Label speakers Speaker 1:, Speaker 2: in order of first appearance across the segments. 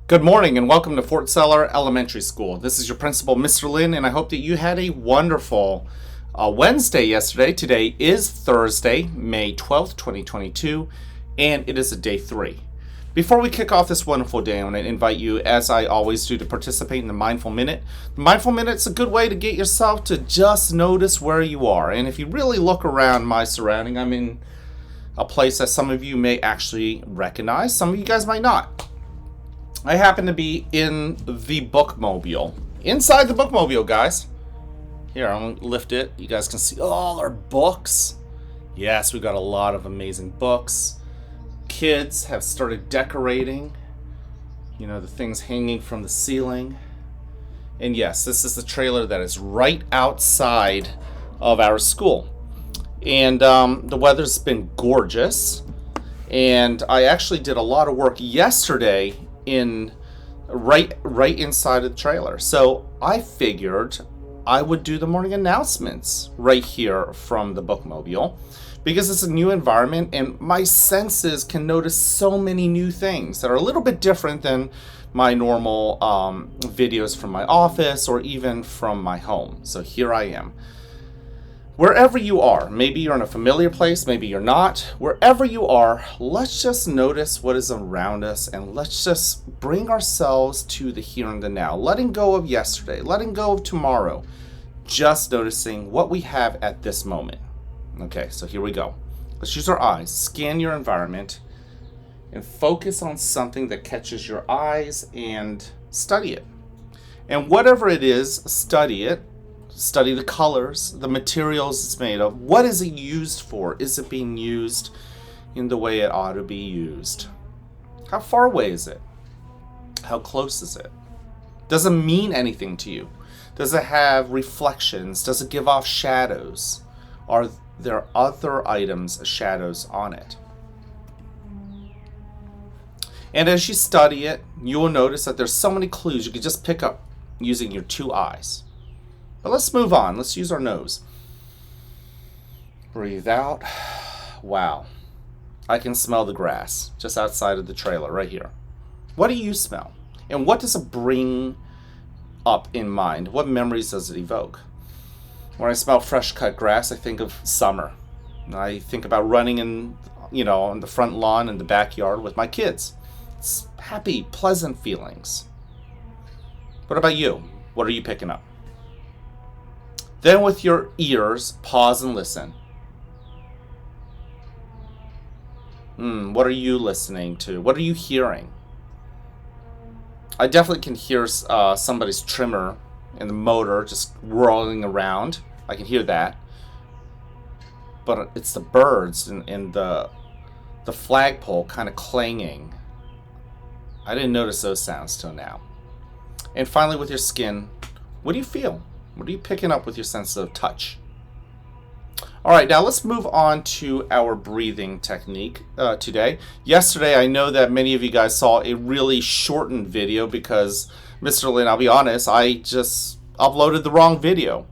Speaker 1: Good morning and welcome to Fort Seller Elementary School. This is your principal, Mr. Lin, and I hope that you had a wonderful Wednesday yesterday. Today is Thursday, May 12th, 2022, and it is a day 3. Before we kick off this wonderful day, I want to invite you, as I always do, to participate in the Mindful Minute. The Mindful Minute is a good way to get yourself to just notice where you are. And if you really look around my surrounding, I'm in a place that some of you may actually recognize, some of you guys might not. I happen to be in the bookmobile. Inside the bookmobile, guys. Here, I'm going to lift it. You guys can see all our books. Yes, we've got a lot of amazing books. Kids have started decorating. You know, the things hanging from the ceiling. And yes, this is the trailer that is right outside of our school. And the weather's been gorgeous. And I actually did a lot of work yesterday in right inside of the trailer. So I figured I would do the morning announcements right here from the bookmobile because it's a new environment and my senses can notice so many new things that are a little bit different than my normal videos from my office or even from my home. So here I am. Wherever you are, maybe you're in a familiar place, maybe you're not, wherever you are, let's just notice what is around us and let's just bring ourselves to the here and the now, letting go of yesterday, letting go of tomorrow, just noticing what we have at this moment. Okay, so here we go. Let's use our eyes, scan your environment, and focus on something that catches your eyes and study it. And whatever it is, study it. Study the colors, the materials it's made of. What is it used for? Is it being used in the way it ought to be used? How far away is it? How close is it? Does it mean anything to you? Does it have reflections? Does it give off shadows? Are there other items, shadows on it? And as you study it, you will notice that there's so many clues you can just pick up using your 2 eyes. But let's move on. Let's use our nose. Breathe out. Wow. I can smell the grass just outside of the trailer right here. What do you smell? And what does it bring up in mind? What memories does it evoke? When I smell fresh cut grass, I think of summer. I think about running on the front lawn in the backyard with my kids. It's happy, pleasant feelings. What about you? What are you picking up? Then with your ears, pause and listen. What are you listening to? What are you hearing? I definitely can hear somebody's trimmer and the motor just rolling around. I can hear that. But it's the birds and the flagpole kind of clanging. I didn't notice those sounds till now. And finally with your skin, what do you feel? What are you picking up with your sense of touch? All right, now let's move on to our breathing technique today. Yesterday, I know that many of you guys saw a really shortened video because, Mr. Lin, I'll be honest, I just uploaded the wrong video.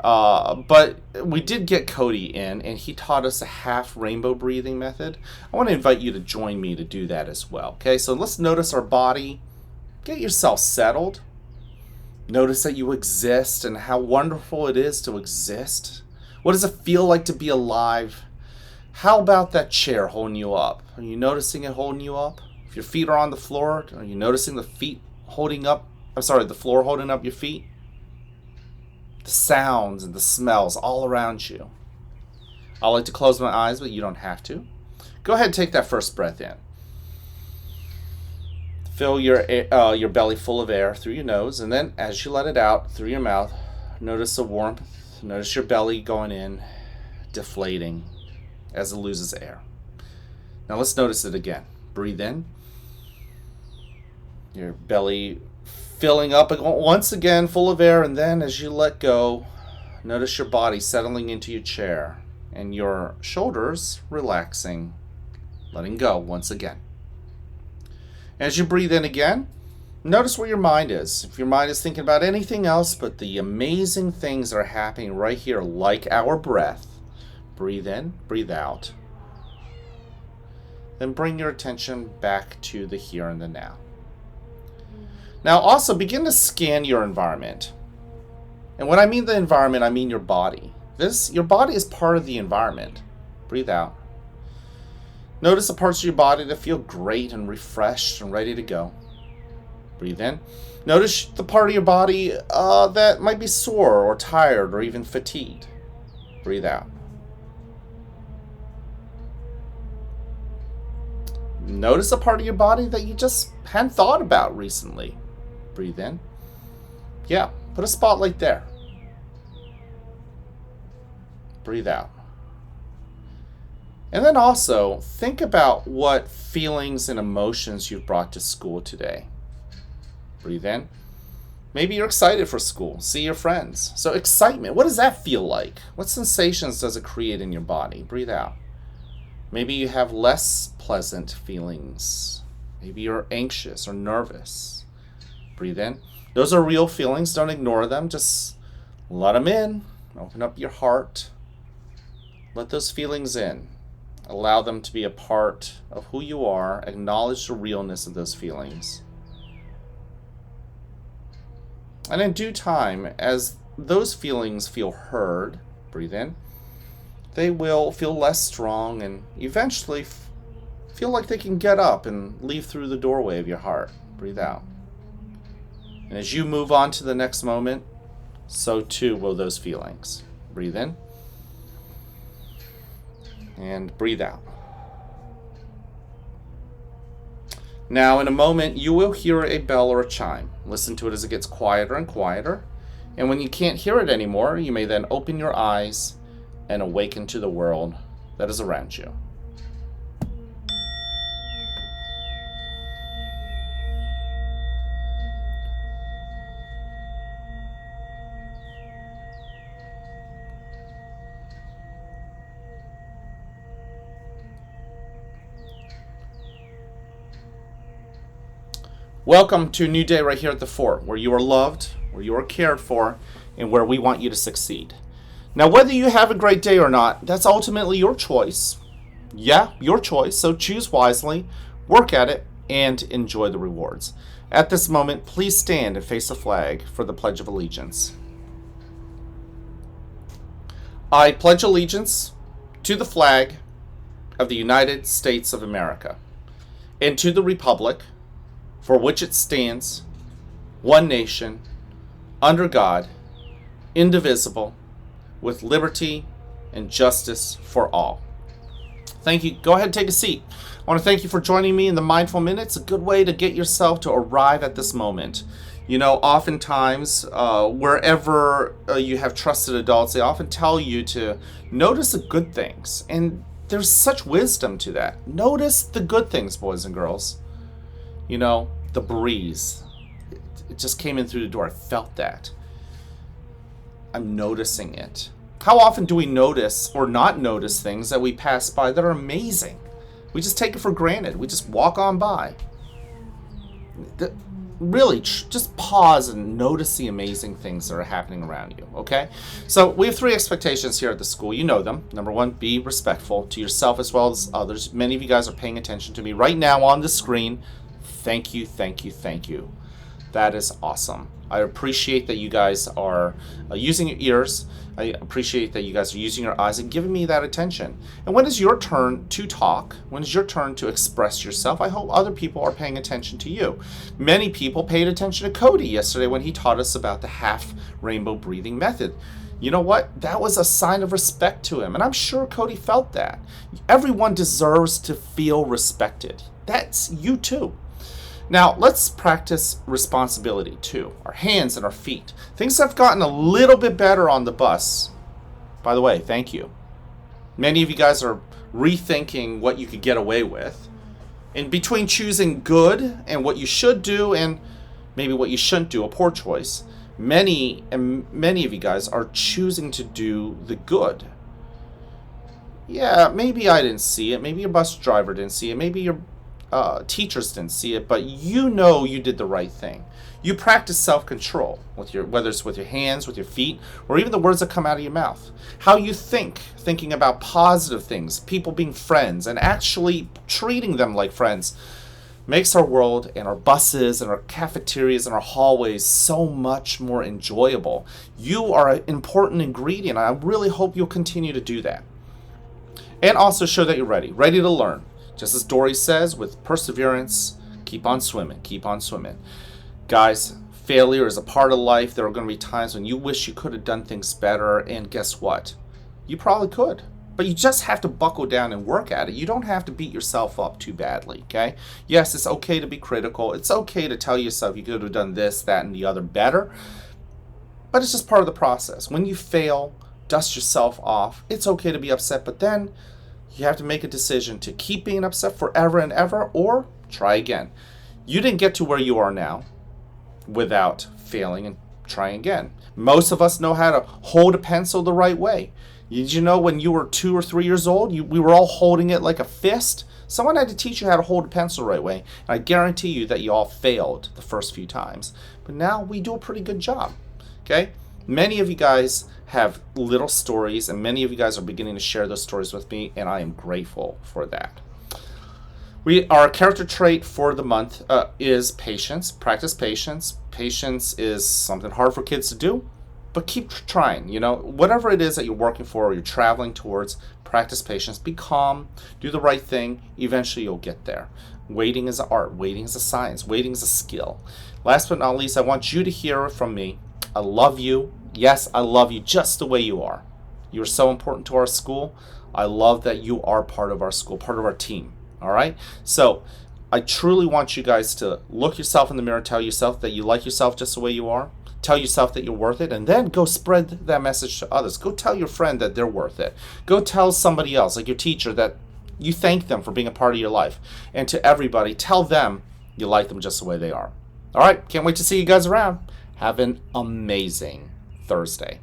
Speaker 1: But we did get Cody in, and he taught us a half rainbow breathing method. I want to invite you to join me to do that as well. Okay, so let's notice our body. Get yourself settled. Notice that you exist and how wonderful it is to exist. What does it feel like to be alive? How about that chair holding you up? Are you noticing it holding you up? If your feet are on the floor, are you noticing the floor holding up your feet? The sounds and the smells all around you. I like to close my eyes, but you don't have to. Go ahead and take that first breath in. Fill your belly full of air through your nose, and then as you let it out through your mouth, notice the warmth. Notice your belly going in, deflating as it loses air. Now let's notice it again. Breathe in. Your belly filling up once again, full of air, and then as you let go, notice your body settling into your chair and your shoulders relaxing, letting go once again. As you breathe in again, notice where your mind is. If your mind is thinking about anything else but the amazing things that are happening right here, like our breath, breathe in, breathe out. Then bring your attention back to the here and the now. Now also begin to scan your environment. And when I mean the environment, I mean your body. Your body is part of the environment. Breathe out. Notice the parts of your body that feel great and refreshed and ready to go. Breathe in. Notice the part of your body that might be sore or tired or even fatigued. Breathe out. Notice a part of your body that you just hadn't thought about recently. Breathe in. Yeah, put a spotlight there. Breathe out. And then also, think about what feelings and emotions you've brought to school today. Breathe in. Maybe you're excited for school, see your friends. So excitement, what does that feel like? What sensations does it create in your body? Breathe out. Maybe you have less pleasant feelings. Maybe you're anxious or nervous. Breathe in. Those are real feelings. Don't ignore them. Just let them in. Open up your heart. Let those feelings in. Allow them to be a part of who you are. Acknowledge the realness of those feelings. And in due time, as those feelings feel heard, breathe in, they will feel less strong and eventually feel like they can get up and leave through the doorway of your heart. Breathe out. And as you move on to the next moment, so too will those feelings. Breathe in. And breathe out. Now, in a moment, you will hear a bell or a chime. Listen to it as it gets quieter and quieter. And when you can't hear it anymore, you may then open your eyes and awaken to the world that is around you. Welcome to a new day right here at the fort, where you are loved, where you are cared for, and where we want you to succeed. Now, whether you have a great day or not, that's ultimately your choice. Yeah, your choice. So choose wisely, work at it, and enjoy the rewards. At this moment, please stand and face the flag for the Pledge of Allegiance. I pledge allegiance to the flag of the United States of America and to the republic for which it stands, one nation, under God, indivisible, with liberty and justice for all. Thank you. Go ahead and take a seat. I want to thank you for joining me in the Mindful Minute. It's a good way to get yourself to arrive at this moment. You know, oftentimes, wherever you have trusted adults, they often tell you to notice the good things. And there's such wisdom to that. Notice the good things, boys and girls. You know, the breeze. It just came in through the door. I felt that. I'm noticing it. How often do we notice or not notice things that we pass by that are amazing? We just take it for granted. We just walk on by. Really, just pause and notice the amazing things that are happening around you, okay? So we have 3 expectations here at the school. You know them. Number 1, be respectful to yourself as well as others. Many of you guys are paying attention to me right now on the screen. Thank you, thank you, thank you. That is awesome. I appreciate that you guys are using your ears. I appreciate that you guys are using your eyes and giving me that attention. And when is your turn to talk? When is your turn to express yourself? I hope other people are paying attention to you. Many people paid attention to Cody yesterday when he taught us about the half rainbow breathing method. You know what? That was a sign of respect to him. And I'm sure Cody felt that. Everyone deserves to feel respected. That's you too. Now, let's practice responsibility too. Our hands and our feet. Things have gotten a little bit better on the bus. By the way, thank you. Many of you guys are rethinking what you could get away with. In between choosing good and what you should do and maybe what you shouldn't do, a poor choice, many of you guys are choosing to do the good. Yeah, maybe I didn't see it. Maybe your bus driver didn't see it. Maybe your teachers didn't see it, but you know you did the right thing. You practice self-control with whether it's with your hands, with your feet, or even the words that come out of your mouth. How you thinking about positive things, people being friends, and actually treating them like friends. makes our world and our buses and our cafeterias and our hallways so much more enjoyable. You are an important ingredient. I really hope you'll continue to do that. And also show that you're ready to learn. Just as Dory says, with perseverance, keep on swimming, keep on swimming. Guys, failure is a part of life. There are going to be times when you wish you could have done things better, and guess what? You probably could. But you just have to buckle down and work at it. You don't have to beat yourself up too badly, okay? Yes, it's okay to be critical. It's okay to tell yourself you could have done this, that, and the other better. But it's just part of the process. When you fail, dust yourself off. It's okay to be upset, but then you have to make a decision to keep being upset forever and ever, or try again. You didn't get to where you are now without failing and trying again. Most of us know how to hold a pencil the right way. Did you know when you were 2 or 3 years old, we were all holding it like a fist? Someone had to teach you how to hold a pencil the right way. And I guarantee you that you all failed the first few times. But now we do a pretty good job. Okay? Many of you guys have little stories, and many of you guys are beginning to share those stories with me, and I am grateful for that. Our character trait for the month is patience. Practice patience. Patience is something hard for kids to do, but keep trying. Whatever it is that you're working for or you're traveling towards, practice patience. Be calm. Do the right thing. Eventually you'll get there. Waiting is an art. Waiting is a science. Waiting is a skill. Last but not least, I want you to hear from me. I love you. Yes, I love you just the way you are. You're so important to our school. I love that you are part of our school, part of our team. All right? So I truly want you guys to look yourself in the mirror, tell yourself that you like yourself just the way you are. Tell yourself that you're worth it, and then go spread that message to others. Go tell your friend that they're worth it. Go tell somebody else, like your teacher, that you thank them for being a part of your life. And to everybody, tell them you like them just the way they are. All right, can't wait to see you guys around. Have an amazing Thursday.